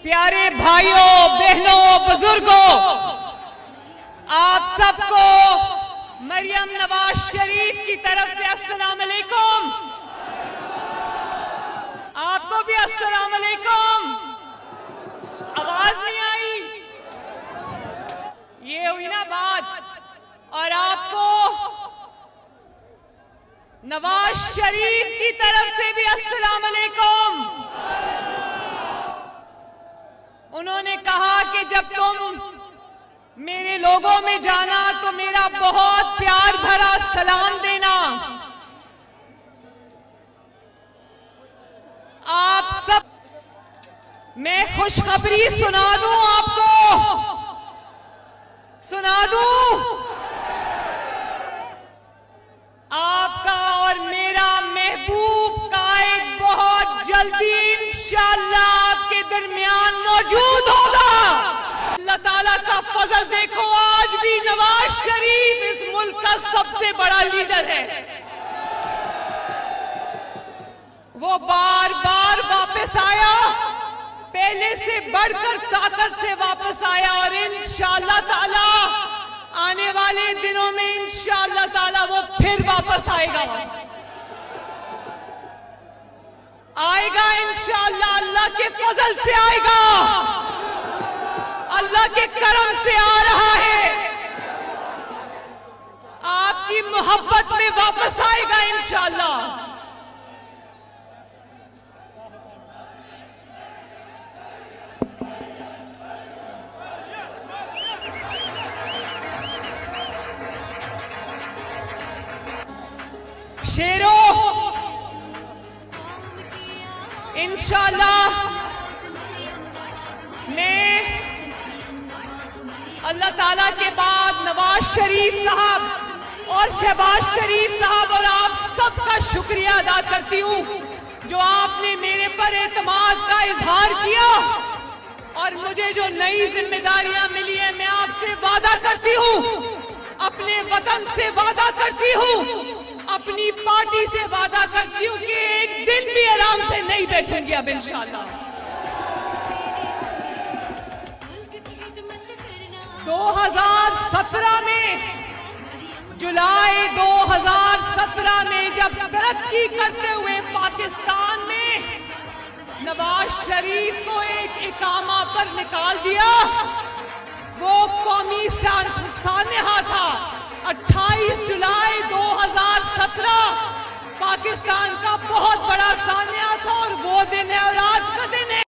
प्यारे भाइयों, बहनों, बुजुर्गों, आप सबको मरियम नवाज शरीफ की तरफ से अस्सलाम वालेकुम। आपको भी अस्सलाम वालेकुम। आवाज नहीं आई? ये हुई ना बात। और आपको नवाज शरीफ की तरफ से भी अस्सलाम वालेकुम। उन्होंने कहा कि जब तुम मेरे लोगों में जाना तो मेरा बहुत प्यार भरा सलाम देना। आप सब, मैं खुशखबरी सुना दूं आपको, सुना दूं। आपका और मेरा महबूब कायद बहुत जल्दी इंशाअल्लाह आपके दरमियान मौजूद होगा। अल्लाह ताला का फजल देखो, आज भी नवाज शरीफ इस मुल्क का सबसे बड़ा लीडर है। वो बार बार वापस आया, पहले से बढ़कर ताकत से वापस आया और इंशाअल्लाह ताला आने वाले दिनों में इंशाअल्लाह ताला वो फिर वापस आएगा इंशाअल्लाह। अल्लाह के फजल से आएगा, अल्लाह के करम से आ रहा है। आपकी मोहब्बत में वापस आएगा इंशाअल्लाह। शेरों, इंशाअल्लाह मैं अल्लाह ताला के बाद नवाज शरीफ साहब और शहबाज शरीफ साहब और आप सबका शुक्रिया अदा करती हूँ जो आपने मेरे पर एतमाद का इजहार किया और मुझे जो नई जिम्मेदारियां मिली है। मैं आपसे वादा करती हूँ, अपने वतन से वादा करती हूँ, अपनी पार्टी से वादा करती हूँ कि एक दिन भी आराम से नहीं बैठूंगी अब इंशाअल्लाह। 2017 में, जुलाई 2017 में जब तरक्की करते हुए पाकिस्तान में नवाज शरीफ को एक इकामा पर निकाल दिया, वो कौमी सानहा था। 28 जुलाई 2017 पाकिस्तान का बहुत बड़ा सानहा था और वो दिन है और आज का दिन है।